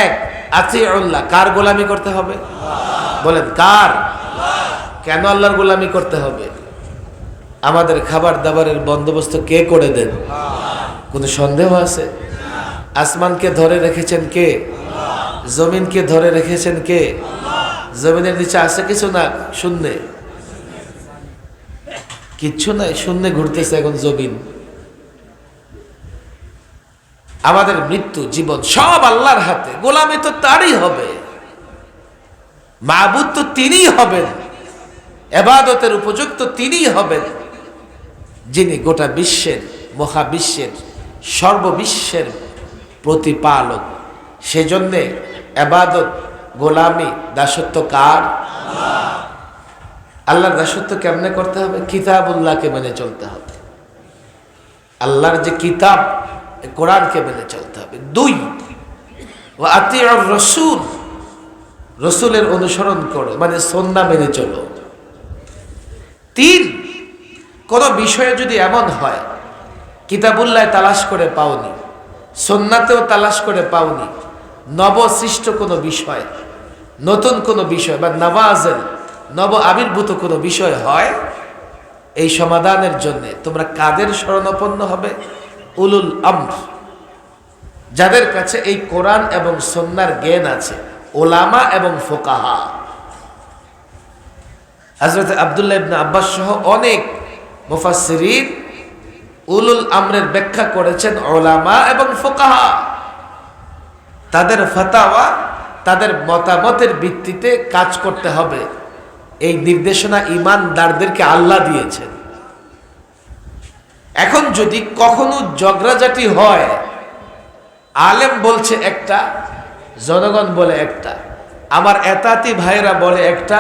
এক, আতিউল্লাহ, কার গোলামি করতে হবে? বলেন কার? কেন আল্লাহর গোলামি করতে হবে? আমাদের খাবার দাবারের বন্দোবস্ত কে করে দেন? কোনো সন্দেহ আছে? আসমানকে ধরে রেখেছেন কে? জমিনকে ধরে রেখেছেন কে? জমিনের নিচে আছে কিছু? না, শূন্যে কিচ্ছু নাই, শূন্যে ঘুরতেছে এখন জমিন। আমাদের মৃত্যু জীবন সব আল্লাহর হাতে, গোলামি তো তারই হবে, মাবুদ তো তিনিই হবেন, ইবাদতের উপযুক্ত তিনিই হবেন, যিনি গোটা বিশ্বের, মহাবিশ্বের, সর্ববিশ্বের প্রতিপালক। সেজন্যে ইবাদত, গোলামি, দাসত্ব কার? আল্লাহর দাসত্ব কেমনে করতে হবে? কিতাবুল্লাহকে মেনে চলতে হবে, আল্লাহর যে কিতাব কোরআনকে মেনে চলতে হবে। দুই, ওয়া আতিউর রাসূল, রসুলের অনুসরণ করো, মানে সুন্নাহ মেনে চলো। তিন, কোন বিষয়ে যদি এমন হয় কিতাবুল্লাহ তালাশ করে পাওনি, সুন্নাতেও তালাশ করে পাওনি, নবসৃষ্ট কোনো বিষয়, নতুন কোনো বিষয় বা নওয়াজেল, নব আবির্ভূত কোনো বিষয় হয়, এই সমাধানের জন্য তোমরা কাদের শরণাপন্ন হবে? উলুল আমর, যাদের কাছে এই কোরআন এবং সুন্নাহর জ্ঞান আছে, ওলামা এবং ফুকাহা। হযরত আব্দুল্লাহ ইবনে আব্বাস সহ অনেক মুফাসসিরিন উলুল আমরের ব্যাখ্যা করেছেন ওলামা এবং ফুকাহা। তাদের ফতোয়া, তাদের মতামতের ভিত্তিতে কাজ করতে হবে, এই নির্দেশনা ঈমানদারদেরকে আল্লাহ দিয়েছেন। এখন যদি কখনো ঝগড়াঝাটি হয়, আলেম বলছে একটা, জনগণ বলে একটা, আমার এতাতি ভাইরা বলে একটা,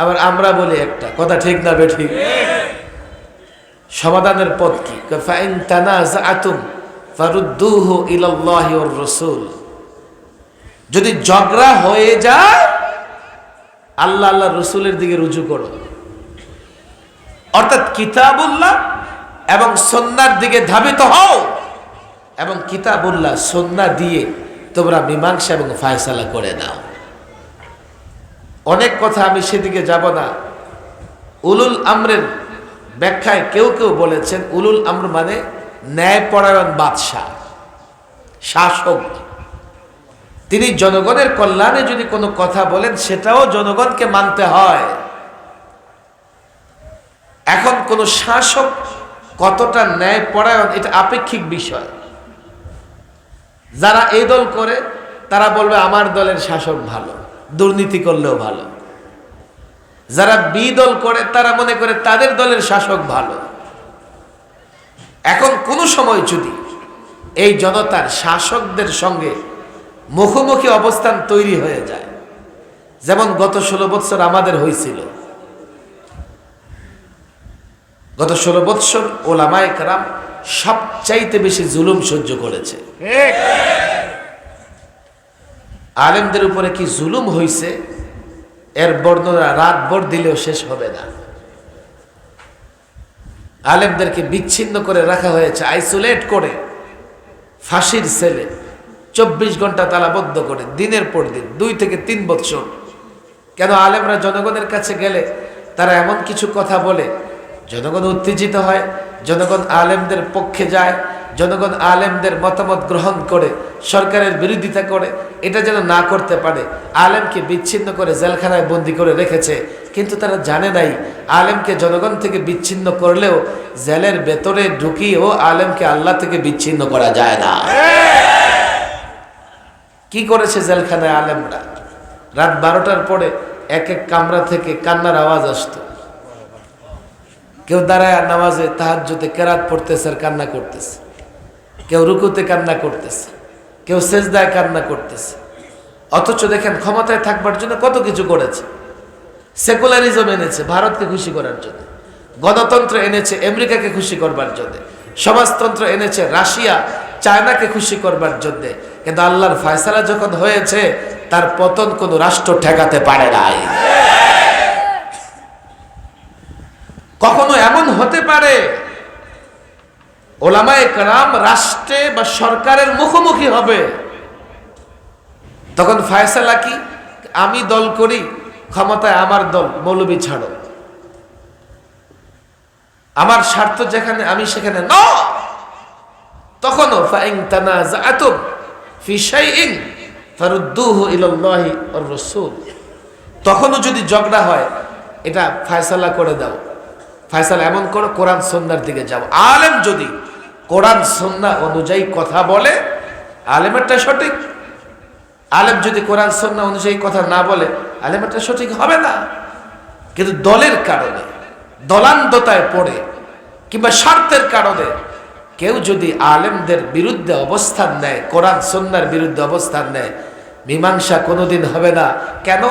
আবার আমরা বলি একটা, কথা ঠিক না বেঠিক? সমাধানের পথ কি? ফাইন তানাযাআতুম ফারুদ্দুহু ইলাল্লাহি ওয়ার রাসূল, যদি ঝগড়া হয়ে যায় আল্লাহ আল্লাহর রাসূলের দিকে রুজু করো, অর্থাৎ কিতাবুল্লাহ এবং সুন্নাহর দিকে ধাবিত হও, এবং কিতাবুল্লাহ সুন্নাহ দিয়ে তোমরা মীমাংসা এবং ফায়সালা করে নাও। অনেক কথা আমি সেদিকে যাব না। উলুল আমরের ব্যাখ্যায় কেউ কেউ বলেছেন উলুল আমর মানে ন্যায়পরায়ণ বাদশাহ, শাসক। তিনি জনগণের কল্যাণে যদি কোনো কথা বলেন সেটাও জনগণকে মানতে হয়। এখন কোন শাসক কতটা ন্যায়পরায়ণ এটা আপেক্ষিক বিষয়। যারা এই দল করে তারা বলবে আমার দলের শাসক ভালো, দুর্নীতি করলেও ভালো। যারা বি দল করে তারা মনে করে তাদের দলের শাসক ভালো। এখন কোন সময় যদি এই জনতার শাসকদের সঙ্গে মুখোমুখি অবস্থান তৈরি হয়ে যায়, যেমন গত 16 বছর আমাদের হয়েছিল, গত 16 বছর ওলামায়ে কেরাম সবচাইতে বেশি জুলুম সহ্য করেছে। আলেমদের উপরে কি জুলুম হয়েছে এর বর্ণনা রাতভর দিলেও শেষ হবে না। আলেমদেরকে বিচ্ছিন্ন করে রাখা হয়েছে, আইসোলেট করে, ফাঁসির সেলে 24 ঘন্টা তালাবদ্ধ করে দিনের পর দিন, 2 থেকে 3 বছর। কেন? আলেমরা জনগণের কাছে গেলে তারা এমন কিছু কথা বলে, জনগণ উত্তেজিত হয়, জনগণ আলেমদের পক্ষে যায়, জনগণ আলেমদের মতামত গ্রহণ করে সরকারের বিরোধিতা করে। এটা যেন না করতে পারে আলেমকে বিচ্ছিন্ন করে জেলখানায় বন্দি করে রেখেছে। কিন্তু তারা জানে নাই আলেমকে জনগণ থেকে বিচ্ছিন্ন করলেও জেলের ভেতরে ঢুকিয়েও আলেমকে আল্লাহ থেকে বিচ্ছিন্ন করা যায় না। কি করেছে জেলখানায় আলেমরা? রাত 12টার পরে এক এক কামরা থেকে কান্নার আওয়াজ আসতো। কেউ দাঁড়ায় নামাজে তাহাজ্জুদে কেরাত পড়তেছে আর কান্না করতেছে, কেউ রুকুতে কান্না করতেছে, কেউ সেজদায় কান্না করতেছে। অথচ দেখেন ক্ষমতায় থাকবার জন্য কত কিছু করেছে। সেকুলারিজম এনেছে ভারতকে খুশি করার জন্য, গণতন্ত্র এনেছে আমেরিকাকে খুশি করবার জন্য, সমাজতন্ত্র এনেছে রাশিয়া চায়নাকে খুশি করবার জন্য। কিন্তু আল্লাহর ফয়সালা যখন হয়েছে তার পতন কোনো রাষ্ট্র ঠেকাতে পারে নাই। কখনো এমন হতে পারে ওলামায়ে কেরাম রাষ্ট্রে বা সরকারের মুখোমুখি হবে, তখন ফায়সালা কি? আমি দল করি, ক্ষমতায় আমার দল, মৌলবী ছাড়ো, আমার স্বার্থ যেখানে আমি সেখানে ন। তখনও ফাইন তানাযাআতুম ফি শাইইন ফারুদ্দুহু ইলাল্লাহি ওয়ার রাসূল, তখনও যদি ঝগড়া হয় এটা ফয়সালা করে দাও। ফয়সালা এমন করো, কোরআন সুন্নাহর দিকে যাও। আলেম যদি কোরআন সুন্নাহ অনুযায়ী কথা বলে, আলেমেরটা সঠিক। আলেম যদি কোরআন সুন্নাহ অনুযায়ী কথা না বলে, আলেমেরটা সঠিক হবে না। কিন্তু দলের কারণে, দলান্ধতায় পড়ে কিংবা স্বার্থের কারণে কেউ যদি আলেমদের বিরুদ্ধে অবস্থান নেয়, কোরআন সুন্নাহর বিরুদ্ধে অবস্থান নেয়, মীমাংসা কোনোদিন হবে না। কেন?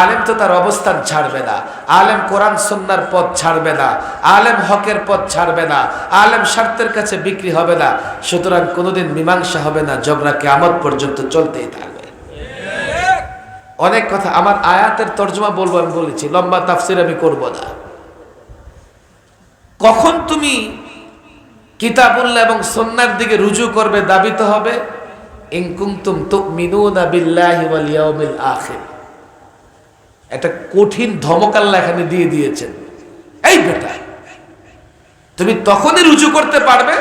আলেম তো তার অবস্থান ছাড়বে না, আলেম কোরআন সুন্নাহর পথ ছাড়বে না, আলেম হকের পথ ছাড়বে না, আলেম স্বার্থের কাছে বিক্রি হবে না। সুতরাং কোনোদিন মীমাংসা হবে না, ঝগড়া কিয়ামত পর্যন্ত চলতেই থাকবে। অনেক কথা, আমার আয়াতের তর্জমা বলবো, আমি বলেছি লম্বা তাফসির আমি করব না। কখন তুমি কিতাবুল্লাহ এবং সুন্নাহর দিকে রুজু করবে, দাবিতে হবে ইন কুনতুম তুমিনুনা বিল্লাহি ওয়াল ইয়াউমিল আখির। একটা কঠিন ধমক আল্লাহ এখানে দিয়ে দিয়েছেন। এই বেটা, তুমি তখনই রুজু করতে পারবে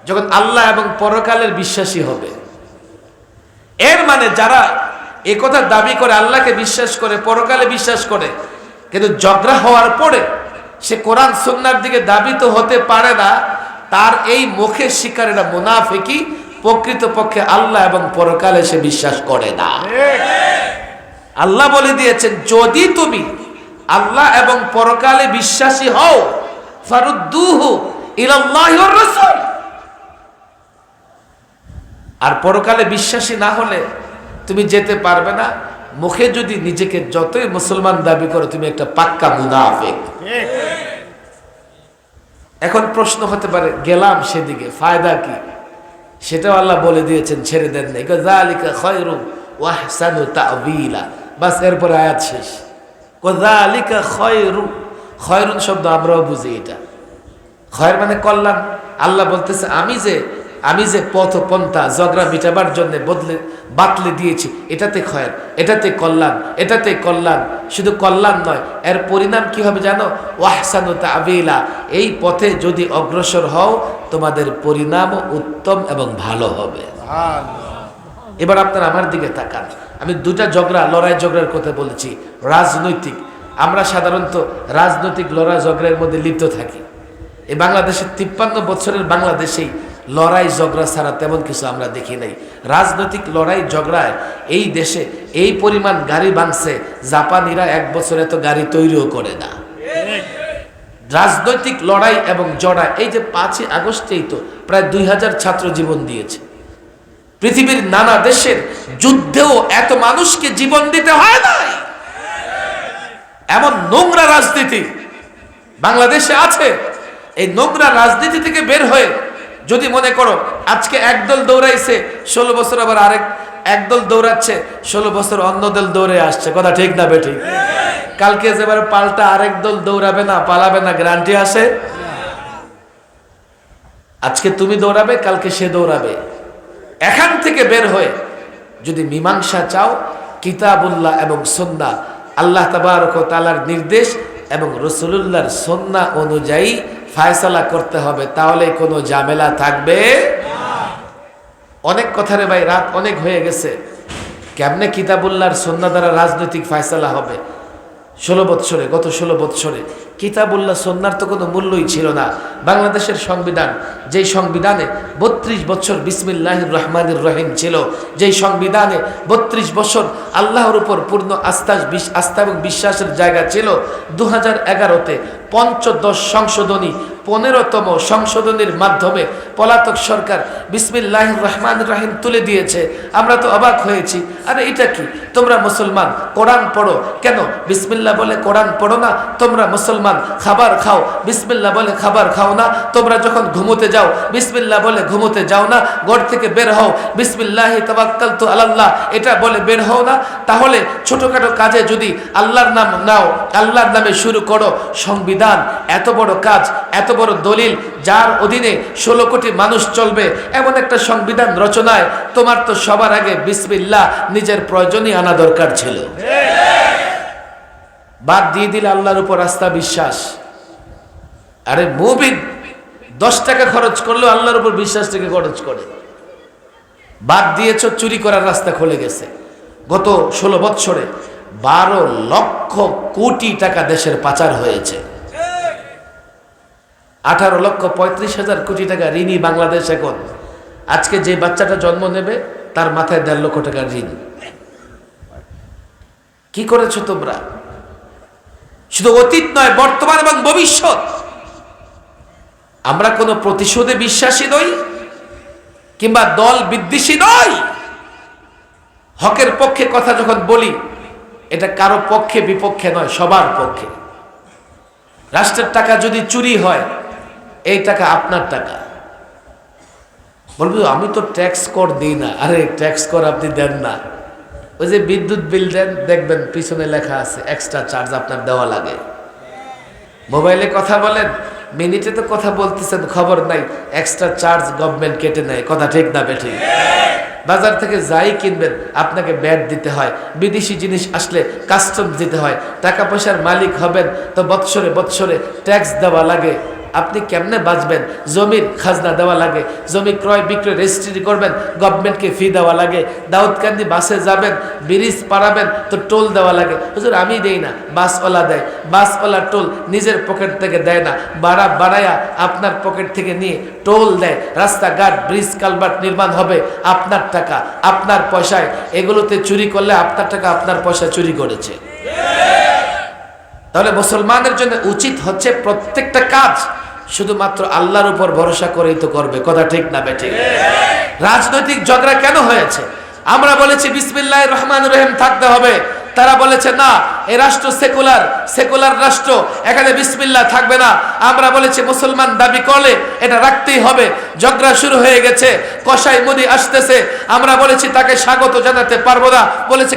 যখন আল্লাহ এবং পরকালের বিশ্বাসী হবে। এর মানে যারা একথা দাবি করে, আল্লাহকে বিশ্বাস করে, পরকালে বিশ্বাস করে, কিন্তু ঝগড়া হওয়ার পরে সে কোরআন সুন্নাহর দিকে দাবিত হতে পারে না, তার এই মুখের শিকারেরা মুনাফিকি, প্রকৃতপক্ষে আল্লাহ এবং পরকালে সে বিশ্বাস করে না। আল্লাহ বলে দিয়েছেন, যদি তুমি আল্লাহ এবং পরকালে বিশ্বাসী হও, ফারুদ্দুহু ইলাল্লাহি ওয়ার রাসূল। আর পরকালে বিশ্বাসী না হলে তুমি যেতে পারবে না। মুখে যদি নিজেকে যতই মুসলমান দাবি করো, তুমি একটা পাক্কা মুনাফিক। এখন প্রশ্ন হতে পারে, গেলাম সেদিকে, ফায়দা কি? সেটাও আল্লাহ বলে দিয়েছেন, ছেড়ে দেন না। যালিকা খায়রু ওয়া আহসানু তা'ওয়িলা, বাস এরপর আয়াত শেষ। যালিকা খায়রু, খায়রুন শব্দ আমরাও বুঝি, এটা খায়র মানে কল্যাণ। আল্লাহ বলতেছে, আমি যে পথ পন্থা ঝগড়া মিটাবার জন্য বাতলে দিয়েছি, এটাতে খয়ের, এটাতে কল্যাণ, এটাতে কল্যাণ। শুধু কল্যাণ নয়, এর পরিণাম কি হবে জানো? ওয়াহসানু তা'ওয়িলা, এই পথে যদি অগ্রসর হও তোমাদের পরিণামও উত্তম এবং ভালো হবে। এবার আপনারা আমার দিকে তাকান। আমি দুটা লড়াই ঝগড়ার কথা বলেছি, রাজনৈতিক। আমরা সাধারণত রাজনৈতিক লড়াই ঝগড়ার মধ্যে লিপ্ত থাকি। এই বাংলাদেশের 53 বছরের বাংলাদেশেই লড়াই ঝগড়া ছাড়া তেমন কিছু আমরা দেখি নাই। রাজনৈতিক লড়াই ঝগড়ায় এই দেশে এই পরিমাণ গাড়ি ভাঙছে, জাপানিরা 1 বছর এত গাড়ি তৈরিও করে না। রাজনৈতিক লড়াই এবং জড়া, এই যে 5ই আগস্টেই তো প্রায় 2000 ছাত্র জীবন দিয়েছে। পৃথিবীর নানা দেশের যুদ্ধেও এত মানুষকে জীবন দিতে হয় নাই। এমন নোংরা রাজনীতি বাংলাদেশে আছে। এই নোংরা রাজনীতি থেকে বের হয়ে যদি মনে করো আজকে একদল দৌড়াইছে 16 বছর, আবার আরেক একদল দৌড়াচ্ছে 16 বছর, অন্য দল দৌড়ে আসছে, কথা ঠিক না বেঠিক? কালকে যেবার পাল্টা আরেক দল দৌড়াবে না, পালাবে না, গ্যারান্টি আছে? আজকে তুমি দৌড়াবে, কালকে সে দৌড়াবে। এখান থেকে বের হয়ে যদি মীমাংসা চাও, কিতাবুল্লাহ এবং সুন্নাহ, আল্লাহ তাবারক ওয়া তাআলার নির্দেশ এবং রাসূলুল্লাহর সুন্নাহ অনুযায়ী ফায়সালা করতে হবে, তাহলে কোনো ঝামেলা থাকবে না। অনেক কথা রে ভাই, রাত অনেক হয়ে গেছে। কেমনে কিতাবুল্লাহর সুন্নাহ দ্বারা রাজনৈতিক ফায়সালা হবে? 16 বৎসরে, গত 16 বৎসরে কিতাবুল্লাহ সুন্নাহর তো কোনো মূল্যই ছিল না। বাংলাদেশের সংবিধান, যেই সংবিধানে 32 বছর বিসমিল্লাহির রহমানির রহিম ছিল, যেই সংবিধানে 32 বছর আল্লাহর উপর পূর্ণ আস্থা এবং বিশ্বাসের জায়গা ছিল, 2011-তে পঞ্চদশ সংশোধনী 15তম সংশোধনীর মাধ্যমে পলাতক সরকার বিসমিল্লাহির রহমানির রহিম তুলে দিয়েছে। আমরা তো অবাক হয়েছি, আরে এটা কি? তোমরা মুসলমান কোরআন পড়ো, কেন বিসমিল্লাহ বলে কোরআন পড়ো না? তোমরা মুসলমান খাবার খাও, বিসমিল্লাহ বলে খাবার খাও না? তোমরা যখন ঘুমোতে যাও বিসমিল্লাহ বলে ঘুমোতে যাও না? ঘর থেকে বের হও বিসমিল্লাহি তাওয়াক্কালতু আলাল্লাহ এটা বলে বের হও না? তাহলে ছোটখাটো কাজে যদি আল্লাহর নাম নাও, আল্লাহর নামে শুরু করো। সংবিধান এত বড় কাজ, এত বড় দলিল, যার অধীনে 16 কোটি মানুষ চলবে, এমন একটা সংবিধান রচনায় তোমার তো সবার আগে বিসমিল্লাহ নিজের প্রয়োজনই আনা দরকার ছিল। বাদ দিয়ে দিলে আল্লাহর উপর আস্থা বিশ্বাস। আরে মুমিন 10 টাকা খরচ করলেও আল্লাহর উপর বিশ্বাসটাকে খরচ করে। বাদ দিয়েছ, চুরি করার রাস্তা খুলে গেছে। গত 16 বৎসরে 12 লক্ষ কোটি টাকা দেশের পাচার হয়েছে। 18,35,000 কোটি টাকা ঋণী বাংলাদেশ এখন। আজকে যে বাচ্চাটা জন্ম নেবে তার মাথায় 1.5 লক্ষ টাকার ঋণ। কি করেছো তোমরা? শুধু অতীত নয়, বর্তমান এবং ভবিষ্যৎ। আমরা কোনো প্রতিশোধে বিশ্বাসী নই কিংবা দল বিদ্বেষী নই। হকের পক্ষে কথা যখন বলি, এটা কারো পক্ষে বিপক্ষে নয়, সবার পক্ষে। রাষ্ট্রের টাকা যদি চুরি হয়, এই টাকা আপনার টাকা। বলবো আমি তো ট্যাক্স কর দিই না। আরে ট্যাক্স কর আপনি দেন না। ওই যে বিদ্যুৎ বিল দেন, দেখবেন পিছনে লেখা আছে এক্সট্রা চার্জ আপনার দেওয়া লাগে। মোবাইলে কথা বলেন, মিনিটে তো কথা বলতেছেন, খবর নাই, এক্সট্রা চার্জ গভর্নমেন্ট কেটে নেয়। কথা ঠিক না বেঠিক? বাজার থেকে যাই কিনবেন আপনাকে ব্যাট দিতে হয়। বিদেশি জিনিস আসলে কাস্টম দিতে হয়। টাকা পয়সার মালিক হবেন তো বৎসরে বৎসরে ট্যাক্স দেওয়া লাগে। আপনি কেমনে বাঁচবেন? জমির খাজনা দেওয়া লাগে। জমি ক্রয় বিক্রয় রেজিস্ট্রি করবেন, গভর্নমেন্টকে ফি দেওয়া লাগে। দাউদকান্দি বাসে যাবেন, ব্রিজ পারাবেন তো টোল দেওয়া লাগে। হুজুর আমি দেই না, বাসওয়ালা দেয়। বাসওয়ালা টোল নিজের পকেট থেকে দেয় না, ভাড়া বাড়ায়া আপনার পকেট থেকে নিয়ে টোল দেয়। রাস্তাঘাট, ব্রিজ, কালভার্ট নির্মাণ হবে আপনার টাকা, আপনার পয়সায়। এগুলোতে চুরি করলে আপনার টাকা, আপনার পয়সা চুরি করেছে। তাহলে মুসলমানের জন্য উচিত হচ্ছে প্রত্যেকটা কাজ শুধুমাত্র আল্লাহর উপর ভরসা করেই তো করবে। কথা ঠিক না বেঠিক? রাজনৈতিক ঝগড়া কেন হয়েছে? আমরা বলেছি বিসমিল্লাহির রহমানির রহিম থাকতে হবে, তারা বলেছে না, এই রাষ্ট্র সেকুলার রাষ্ট্র, এখানে বিসমিল্লাহ থাকবে না। আমরা বলেছি মুসলমান দাবি করলে এটা রাখতেই হবে। ঝগড়া শুরু হয়ে গেছে, কসাই মুদি আসতেছে। আমরা বলেছি তাকে স্বাগত জানাতে পারবো না। বলেছে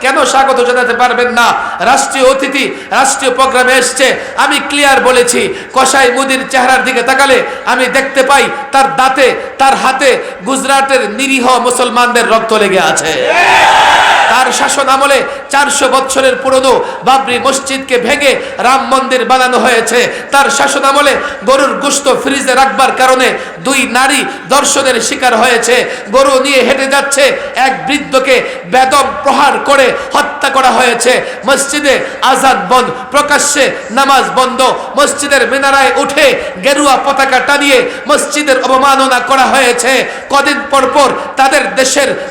কেন স্বাগত জানাতে পারবেন না? রাষ্ট্রীয় অতিথি রাষ্ট্রীয় প্রোগ্রামে এসছে। আমি ক্লিয়ার বলেছি, কসাই মুদির চেহারার দিকে তাকালে আমি দেখতে পাই তার দাঁতে, তার হাতে গুজরাটের নিরীহ মুসলমানদের রক্ত লেগে আছে। তার শাসন আমলে 400 বছরের পুরনো বাবরি মসজিদকে ভেঙে রাম মন্দির বানানো হয়েছে। তার শাসন আমলে গরুর গোশত ফ্রিজে রাখবার কারণে 2 নারী দর্শনের শিকার হয়েছে। গরু নিয়ে হেঁটে যাচ্ছে, এক বৃদ্ধকে বেদম প্রহার করে হত্যা করা হয়েছে। মসজিদে আযান বন্ধ, প্রকাশ্যে নামাজ বন্ধ। মসজিদের মিনারায় উঠে গেরুয়া পতাকা টানিয়ে মসজিদের অবমাননা করা হয়েছে। কদিন পর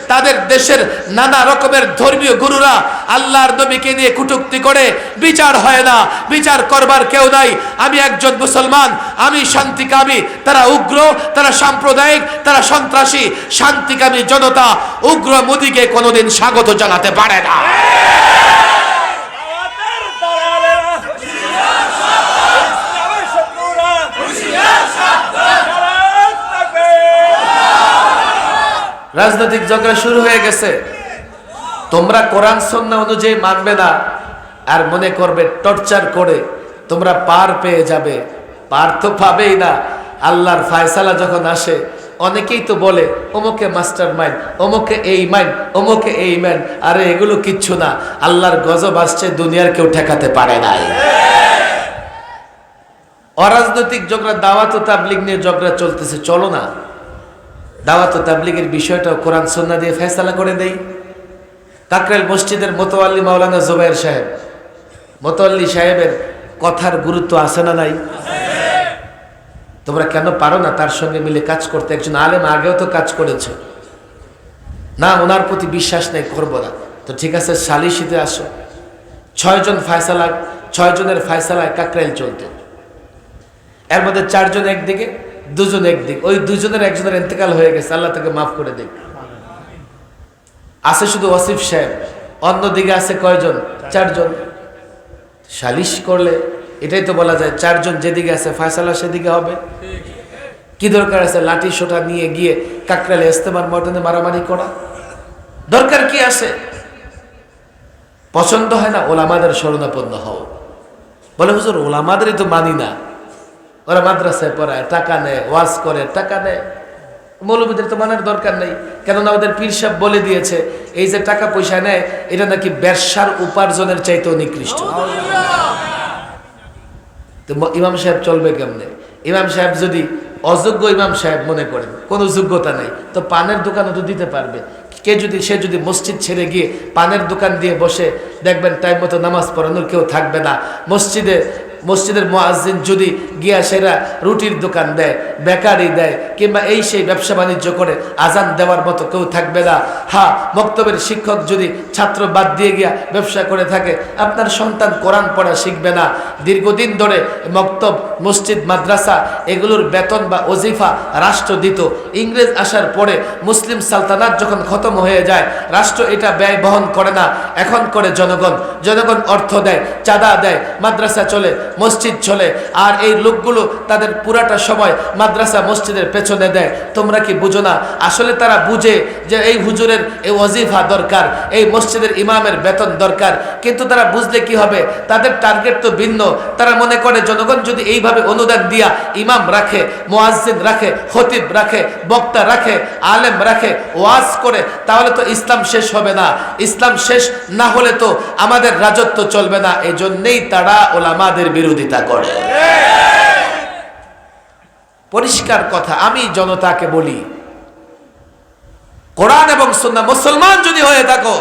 তাদের দেশের নানা রকমের ধর্মীয় গুরুরা আল্লাহর নবীকে নিয়ে কটূক্তি করে। বিচার হয় না, বিচার করবার কেউ নাই। আমি একজন মুসলমান, আমি শান্তিকামী। তারা উগ্র, তারা সাম্প্রদায়িক, তারা সন্ত্রাসী। শান্তিকামী জনতা উগ্র মোদীকে কোনোদিন স্বাগত জানাতে পারে না। রাজনৈতিক ঝগড়া শুরু হয়ে গেছে। তোমরা কোরআন সুন্নাহ অনুযায়ী মানবে না আর মনে করবে টর্চার করে তোমরা পার পেয়ে যাবে। পার তো পাবেই না। আল্লাহর ফায়সালা যখন আসে, অনেকেই তো বলে অমুকে মাস্টার মাইন্ড, অমুকে এই মাইন্ড, অমুকে এই মাইন্ড। আরে এগুলো কিচ্ছু না। আল্লাহর গজব আসছে, দুনিয়ার কেউ ঠেকাতে পারে নাই। অরাজনৈতিক ঝগড়া, দাওয়াত ও তাবলীগ নিয়ে ঝগড়া চলতেছে। চলো না, দাওয়াত ও তাবলীগের বিষয়টাও কোরআন সুন্নাহ দিয়ে ফয়সালা করে দেই। কাকরাইল মসজিদের মোতাওয়াল্লি মাওলানা জুবায়ের সাহেব, মোতাওয়াল্লি সাহেবের কথার গুরুত্ব আছে না নাই? তোমরা কেন পারো না তার সঙ্গে মিলে কাজ করতে? একজন আলেম, আগেও তো কাজ করেছো না। ওনার প্রতি বিশ্বাস নেই, করবো না তো ঠিক আছে, সালিশিতে আসো। 6 জনের ফায়সালায় কাকরাইল চলতো। এর মধ্যে 4 জন একদিকে, 2 জন একদিকে। ওই 2 জনের একজনের ইন্তেকাল হয়ে গেছে, আল্লাহ তাকে মাফ করে দিক। আছে শুধু ওয়াসিফ সাহেব, অন্যদিকে আছে কয়জন? 4 জন। সালিশ করলে এটাই তো বলা যায় 4 জন যেদিকে আছে ফয়সালা সেদিকে হবে। কি দরকার আছে লাঠি সোটা নিয়ে গিয়ে কাকরাইলে ইস্তেমার ময়দানে মারামারি করা? দরকার কি আছে? পছন্দ হয় না, ওলামাদের শরণাপন্ন হও। বলে হুজুর ওলামাদেরই তো মানি না। ওরা মাদ্রাসায় পড়ায়, টাকা নেয়, ওয়াজ করে, টাকা নেয়। মৌলবীদের তো মানার দরকার নেই, কেননা ওদের পীর সাহেব বলে দিয়েছে এই যে টাকা পয়সা নেয় এটা নাকি ব্যবসার উপার্জনের চাইতেও নিকৃষ্ট। তো ইমাম সাহেব চলবে কেমনে? ইমাম সাহেব যদি অযোগ্য ইমাম সাহেব মনে করেন, কোনো যোগ্যতা নেই, তো পানের দোকানও তো দিতে পারবে। সে যদি মসজিদ ছেড়ে গিয়ে পানের দোকান দিয়ে বসে, দেখবেন টাইম মতো নামাজ পড়ানোর কেউ থাকবে না। মসজিদের মুয়াজ্জিন যদি গিয়া সেরা রুটির দোকান দেয়, বেকারি দেয়, কিংবা এই সেই ব্যবসা বাণিজ্য করে, আজান দেওয়ার মতো কেউ থাকবে না। হ্যাঁ, মক্তবের শিক্ষক যদি ছাত্র বাদ দিয়ে গিয়া ব্যবসা করে থাকে, আপনার সন্তান কোরআন পড়া শিখবে না। দীর্ঘদিন ধরে মক্তব, মসজিদ, মাদ্রাসা এগুলোর বেতন বা ওজিফা রাষ্ট্র দিত। ইংরেজ আসার পরে মুসলিম সালতানাত যখন খতম হয়ে যায়, রাষ্ট্র এটা ব্যয় বহন করে না, এখন করে জনগণ। জনগণ অর্থ দেয়, চাঁদা দেয়, মাদ্রাসা চলে, মসজিদ চলে। আর এই লোকগুলো তাদের পুরাটা সময় মাদ্রাসা মসজিদের পেছনে দেয়। তোমরা কি বুঝো না? আসলে তারা বুঝে যে এই হুজুরের এই ওয়াজিফা দরকার, এই মসজিদের ইমামের বেতন দরকার, কিন্তু তারা বুঝলে কি হবে? তাদের টার্গেট তো ভিন্ন। তারা মনে করে জনগণ যদি এইভাবে অনুদান দিয়া ইমাম রাখে, মুয়াজ্জিন রাখে, খতিব রাখে, বক্তা রাখে, আলেম রাখে, ওয়াজ করে, তাহলে তো ইসলাম শেষ হবে না। ইসলাম শেষ না হলে তো আমাদের রাজত্ব চলবে না। এই জন্যেই তারা ওলামাদের বিরোধিতা করে। পরিষ্কার কথা, আমি জনতাকে বলি, কোরআন এবং সুন্নাহ মুসলমান যদি হয়ে থাকো,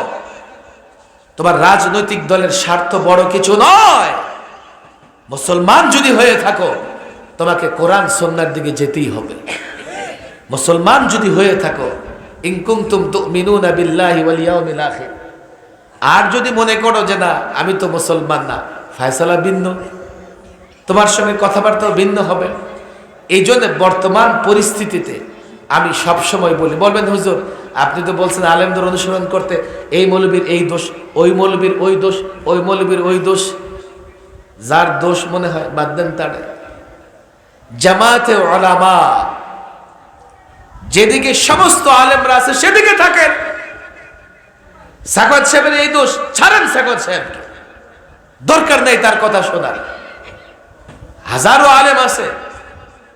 তোমার রাজনৈতিক দলের স্বার্থ বড় কিছু নয়। মুসলমান যদি হয়ে থাকো, তোমাকে কোরআন সুন্নাহর দিকে যেতেই হবে। মুসলমান যদি হয়ে থাকো, ইন কুনতুম তুমিনুনা বিল্লাহি ওয়াল ইয়াউমিল আখির। আর যদি মনে করো যে না আমি তো মুসলমান না, ফয়সালা ভিন্ন, তোমার সঙ্গে কথাবার্তাও ভিন্ন হবে। এই জন্য বর্তমান পরিস্থিতিতে আমি সবসময় বলি, বলবেন হুজুর আপনি তো বলছেন আলেমদের অনুসরণ করতে, এই মৌলবীর এই দোষ, ওই মৌলবীর ওই দোষ, ওই মৌলবীর ওই দোষ। যার দোষ মনে হয় বাদ দেন তারে। জামাতে উলামা যেদিকে সমস্ত আলেমরা আছে সেদিকে থাকেন। সাকওয়াত সাহেবের এই দোষ, ছাড়েন সাকওয়াত সাহেবকে, দরকার নেই তার কথা শোনার। হাজারো আলেম আছে,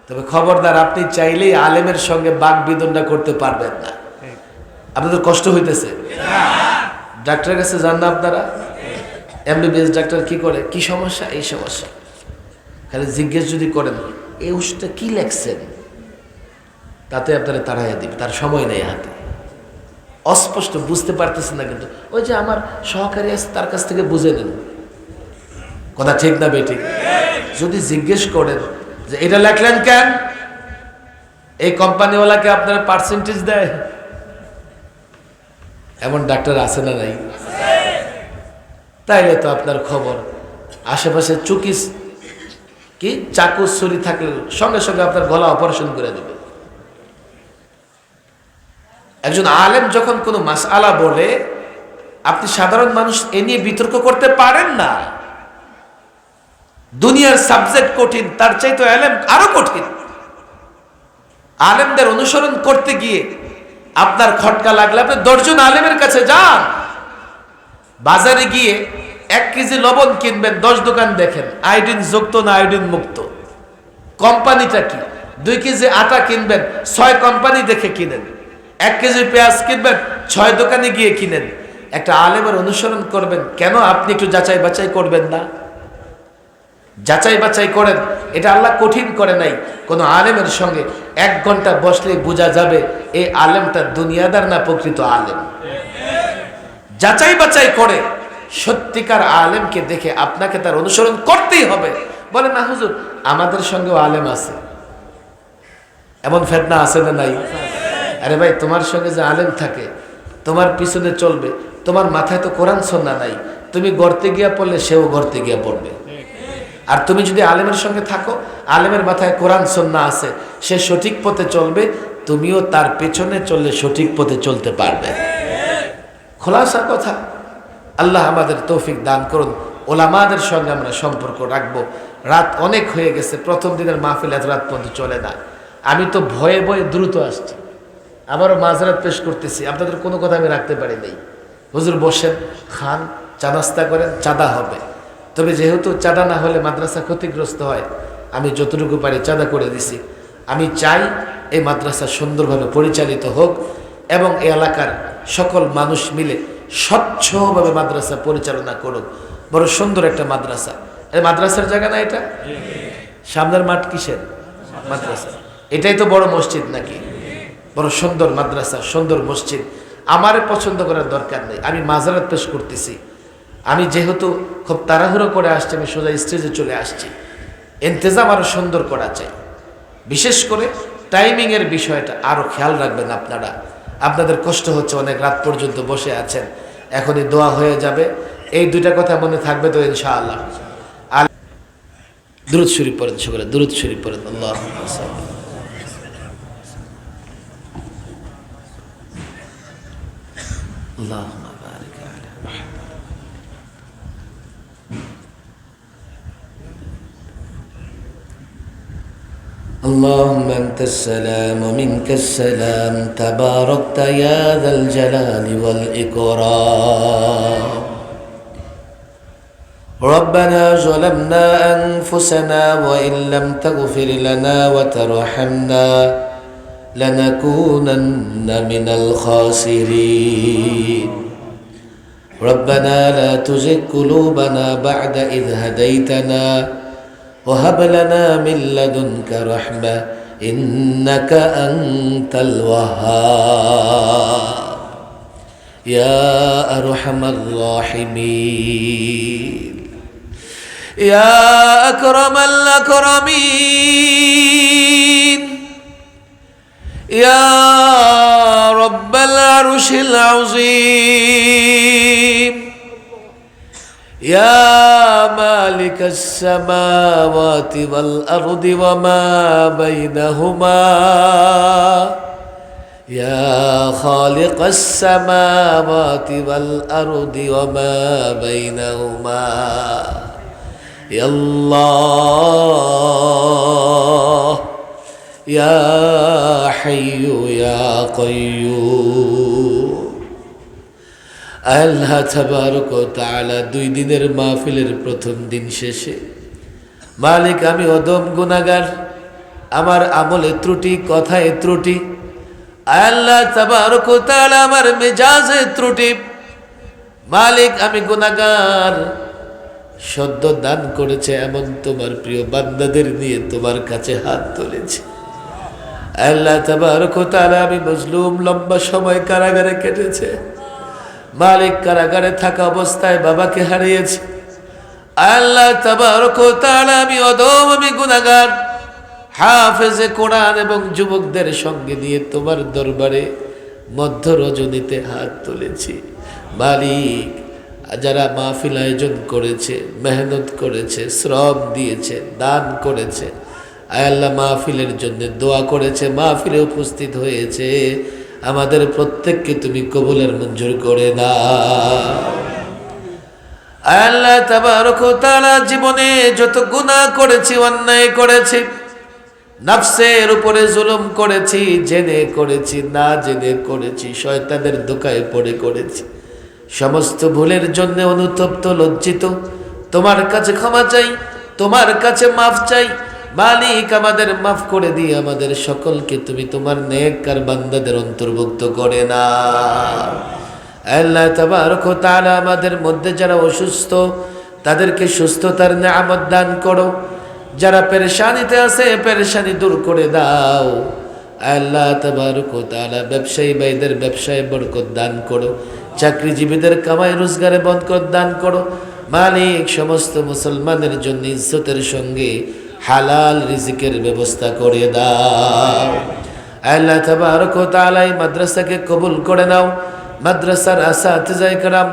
তবে খবরদার আপনি চাইলেই আলেমের সঙ্গে বাক বিদণ্ডা করতে পারবেন না। আপনাদের কষ্ট হইতেছে? ডাক্তারের কাছে যান না আপনারা? এমবিবিএস ডাক্তার কি করে, কি সমস্যা, এই সমস্যা, খালি জিজ্ঞেস যদি করেন এই ওষুধটা কি লেখছেন, তাতে আপনারা তাড়াইয়া দিবে, তার সময় নেই হাতে। অস্পষ্ট বুঝতে পারতেছেন না, কিন্তু ওই যে আমার সহকারী আছে তার কাছ থেকে বুঝে নেন। কথা ঠিক না বেঠিক? যদি জিজ্ঞেস করেন যে এটা লেখলেন কেন, এই কোম্পানিওয়ালাকে আপনার পার্সেন্টেজ দেয়, এমন ডাক্তার আছে না নাই? তাইলে তো আপনার খবর। আশেপাশে চুকিস কি চাকু ছুরি থাকলে সঙ্গে সঙ্গে আপনার গলা অপারেশন করে দেবে। একজন আলেম যখন কোনো মাসআলা বলে, আপনি সাধারণ মানুষ এ নিয়ে বিতর্ক করতে পারেন না। দুনিয়ার সাবজেক্ট কঠিন, তার চাইতে আলেম আরো কঠিন। আলেমদের অনুসরণ করতে গিয়ে আপনার খটকা লাগলে আপনি 10 জন আলেমের কাছে যান। বাজারে গিয়ে 1 কেজি লবণ কিনবেন, 10 দোকান দেখেন আয়োডিন যুক্ত না আয়োডিন মুক্ত, কোম্পানিটা কি। 2 কেজি আটা কিনবেন, 6 কোম্পানি দেখে কিনেন। 1 কেজি পেঁয়াজ কিনবেন, 6 দোকানে গিয়ে কিনেন। একটা আলেমের অনুসরণ করবেন, কেন আপনি একটু যাচাই বাছাই করবেন না? যাচাই বাছাই করেন। এটা আল্লাহ কঠিন করে নাই। কোন আলেমের সঙ্গে 1 ঘন্টা বসলে বোঝা যাবে এই আলেমটা দুনিয়াদার না প্রকৃত আলেম। যাচাই বাছাই করে সত্যিকার আলেমকে দেখে আপনাকে তার অনুসরণ করতেই হবে। বলে না হুজুর আমাদের সঙ্গেও আলেম আছে, এমন ফেতনা আছে না নাই? আরে ভাই, তোমার সঙ্গে যে আলেম থাকে তোমার পিছনে চলবে, তোমার মাথায় তো কোরআন সুন্নাহ নাই। তুমি গর্তে গিয়া পড়লে সেও গর্তে গিয়া পড়বে। আর তুমি যদি আলেমের সঙ্গে থাকো, আলেমের মাথায় কোরআন সুন্নাহ আছে, সে সঠিক পথে চলবে, তুমিও তার পেছনে চললে সঠিক পথে চলতে পারবে। খোলাসা কথা। আল্লাহ আমাদের তৌফিক দান করুন। ওলামাদের সঙ্গে আমরা সম্পর্ক রাখবো। রাত অনেক হয়ে গেছে, প্রথম দিনের মাহফিল এত রাত পর্যন্ত চলে না। আমি তো ভয়ে ভয়ে দ্রুত আসছি, আবারও মাঝরাত পেশ করতেছি। আপনাদের কোনো কথা আমি রাখতে পারি নাই। হুজুর বসেন, খান, চা নাস্তা করেন, চাঁদা হবে। তবে যেহেতু চাঁদা না হলে মাদ্রাসা ক্ষতিগ্রস্ত হয়, আমি যতটুকু পারি চাঁদা করে দিছি। আমি চাই এই মাদ্রাসা সুন্দরভাবে পরিচালিত হোক এবং এই এলাকার সকল মানুষ মিলে স্বচ্ছভাবে মাদ্রাসা পরিচালনা করুক। বড় সুন্দর একটা মাদ্রাসা। এই মাদ্রাসার জায়গা না এটা? সামনের মাঠ কিসের? মাদ্রাসা। এটাই তো বড় মসজিদ নাকি? বড় সুন্দর মাদ্রাসা, সুন্দর মসজিদ। আমার পছন্দ করার দরকার নেই, আমি মাজারাত পেশ করতেছি। আমি যেহেতু খুব তাড়াহুড়ো করে আসছি, আমি সোজা স্টেজে চলে আসছি। ইন্তেজাম আরও সুন্দর করা চাই। বিশেষ করে টাইমিংয়ের বিষয়টা আরও খেয়াল রাখবেন আপনারা। আপনাদের কষ্ট হচ্ছে, অনেক রাত পর্যন্ত বসে আছেন, এখনই দোয়া হয়ে যাবে। এই দুইটা কথা মনে থাকবে তো ইনশাআল্লাহ। দুরূদ শরীফ পড়েন সকলে, দুরূদ শরীফ পড়েন। আল্লাহুম্মা সাল্লি আল্লাহুম্মা বারিক আলা اللهم أنت السلام ومنك السلام تباركت يا ذا الجلال والإكرام ربنا ظلمنا أنفسنا وإن لم تغفر لنا وترحمنا لنكونن من الخاسرين ربنا لا تزغ قلوبنا بعد إذ هديتنا وهب لنا من لدنك رحمة إنك أنت الوهاب يا أرحم الراحمين يا أكرم الأكرمين يا رب العرش العظيم يا مالك السماوات والأرض وما بينهما يا خالق السماوات والأرض وما بينهما يا الله يا حي يا قيوم আল্লাহ তাবারক ওয়া তাআলা 2 দিনের মাহফিলের প্রথম দিন শেষে মালিক আমি অদম গুনাহগার, আমার আমলে ত্রুটি, কথায় ত্রুটি, আল্লাহ তাবারক ওয়া তাআলা আমার মেজাজে ত্রুটি, মালিক আমি গুনাহগার। সদ্য দান করেছে এমন তোমার প্রিয় বান্দাদের নিয়ে তোমার কাছে হাত তুলেছি। আল্লাহ তাবারক ওয়া তাআলা আমি মজলুম, লম্বা সময় কারাগারে কেটেছে মালিক, কারাগারে থাকা অবস্থায় বাবাকে হারিয়েছি। আল্লাহ তাবারক ওয়া তাআলা আমি অদম, আমি গুনাহগার। হাফেজে কোরআন এবং যুবকদের সঙ্গে নিয়ে তোমার দরবারে মধ্য রজনীতে হাত তুলেছি মালিক। যারা মাহফিল আয়োজন করেছে, মেহনত করেছে, শ্রম দিয়েছে, দান করেছে, আল্লাহ মাহফিলের জন্য দোয়া করেছে, মাহফিলে উপস্থিত হয়েছে, আমাদের প্রত্যেককে তুমি কবুলের মঞ্জুর করে নাও। আল্লাহ তাবারক ওয়া তাআলা জীবনে যত গুনাহ করেছি, অন্যায় করেছি, নফসের উপরে জুলুম করেছি, জেনে করেছি, না জেনে করেছি, শয়তানের ধোঁকায় পড়ে করেছি, সমস্ত ভুলের জন্য অনুতপ্ত, লজ্জিত, তোমার কাছে ক্ষমা চাই, তোমার কাছে মাফ চাই মালিক। আমাদের মাফ করে দিয়ে আমাদের সকলকে তুমি তোমার নেককার বান্দাদের অন্তর্ভুক্ত করে নাও। আল্লাহ তাবারক ওয়া তাআলা আমাদের মধ্যে যারা অসুস্থ তাদেরকে সুস্থতার নিয়ামত দান করো, যারা পেরেশানিতে আছে পেরেশানি দূর করে দাও। আল্লাহ তাবারক ওয়া তাআলা ব্যবসায়ী ভাইদের ব্যবসায় বরকত দান করো, চাকরিজীবীদের কামাই রোজগারে বরকত দান করো মালিক। সমস্ত মুসলমানের জন্য ইজ্জতের সঙ্গে হালাল রিজিকের ব্যবস্থা করে দাও। আল্লাহ তাবারক ওয়া তাআলা এই মাদ্রাসাকে কবুল করে নাও। মাদ্রাসার আসাতিজায়ে কেরাম,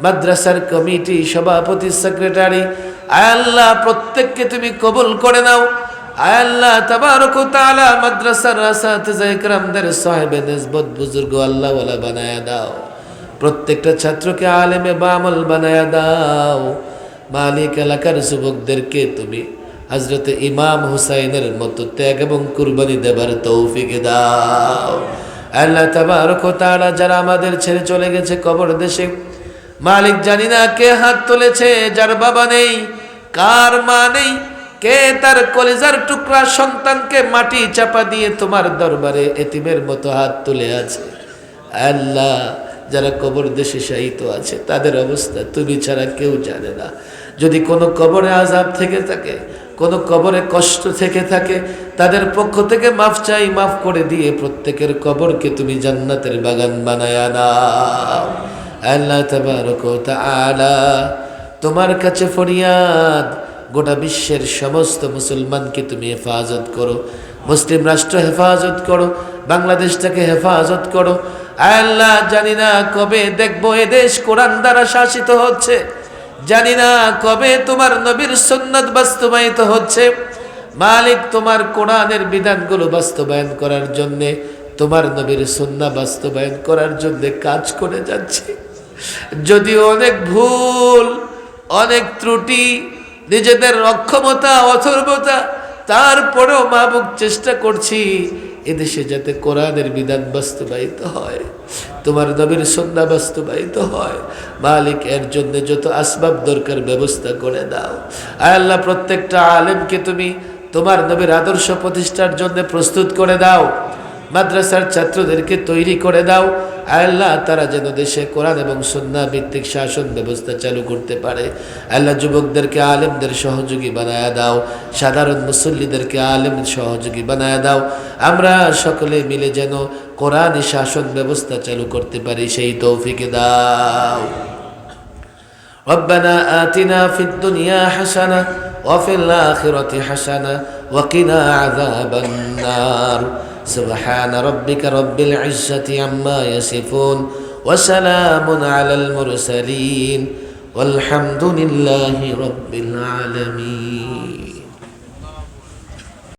মাদ্রাসার কমিটি, সভাপতি, সেক্রেটারি, আল্লাহ প্রত্যেককে তুমি কবুল করে নাও। আল্লাহ তাবারক ওয়া তাআলা মাদ্রাসার আসাতিজায়ে কেরামদের সাহেবে নিসবত বুজুর্গ আল্লাহ ওয়ালা বানায়া দাও। প্রত্যেকটা ছাত্রকে আলেমে বামল বানায়া দাও মালিক। এলাকার যুবকদেরকে তুমি হযরতে ইমাম হুসাইনের মতো ত্যাগ এবং কুরবানি দেবার তৌফিক দাও। আল্লাহ তাবারক ওয়া তাআলা যারা আমাদের ছেড়ে চলে গেছে কবর দেশে মালিক, জানি না কে হাত তুলেছে, যার বাবা নেই, কার মা নেই, কে তার কলিজার টুকরা সন্তানকে মাটি চাপা দিয়ে তোমার দরবারে এতিমের মতো হাত তুলে আছে? আল্লাহ, যারা কবর দেশে শায়িত আছে তাদের অবস্থা তুমি ছাড়া কেউ জানে না। যদি কোনো কবরে আযাব থেকে থাকে, কোনো কবরে কষ্ট থেকে থাকে, তাদের পক্ষ থেকে মাফ চাই, মাফ করে দিয়ে প্রত্যেকের কবরকে তুমি জান্নাতের বাগান বানায়া দাও। আল্লাহ তাবারক ওয়া তাআলা, তোমার কাছে ফরিয়াদ, গোটা বিশ্বের সমস্ত মুসলমানকে তুমি হেফাজত করো, মুসলিম রাষ্ট্র হেফাজত করো, বাংলাদেশটাকে হেফাজত করো। আল্লাহ, জানি না কবে দেখবো এদেশ কোরআন দ্বারা শাসিত হচ্ছে, জানি না কবে তোমার নবীর সুন্নাত বাস্তবায়িত হচ্ছে। মালিক, তোমার কোরআনের বিধানগুলো বাস্তবায়ন করার জন্যে, তোমার নবীর সুন্নাহ বাস্তবায়ন করার জন্য কাজ করে যাচ্ছি। যদিও অনেক ভুল, অনেক ত্রুটি, নিজেদের অক্ষমতা, অথর্বতা, তারপরেও মাবুক চেষ্টা করছি এদেশে যাতে কোরআনের বিধান বাস্তবায়িত হয়, তোমার নবীর সুন্নাহ বাস্তবায়িত হয়। মালিক, এর জন্য যত আসবাব দরকার ব্যবস্থা করে দাও। আয় আল্লাহ, প্রত্যেকটা আলেমকে তুমি তোমার নবীর আদর্শ প্রতিষ্ঠার জন্য প্রস্তুত করে দাও। মাদ্রাসার ছাত্রদেরকে তৈরি করে দাও। আয় আল্লাহ, তারা যেন দেশে কোরআন এবং সুন্নাহ ভিত্তিক শাসন ব্যবস্থা চালু করতে পারে। আল্লাহ, যুবকদেরকে আলেমদের সহযোগী বানায়া দাও, সাধারণ মুসল্লিদেরকে আলেম সহযোগী বানায়া দাও। আমরা সকলে মিলে যেন কোরআনী শাসন ব্যবস্থা চালু করতে পারি, সেই তৌফিক দাও। ربنا آتنا في الدنيا حسنة وفي الآخرة حسنة وقنا عذاب النار سبحان ربك رب العزة عما يصفون وسلام على المرسلين والحمد لله رب العالمين.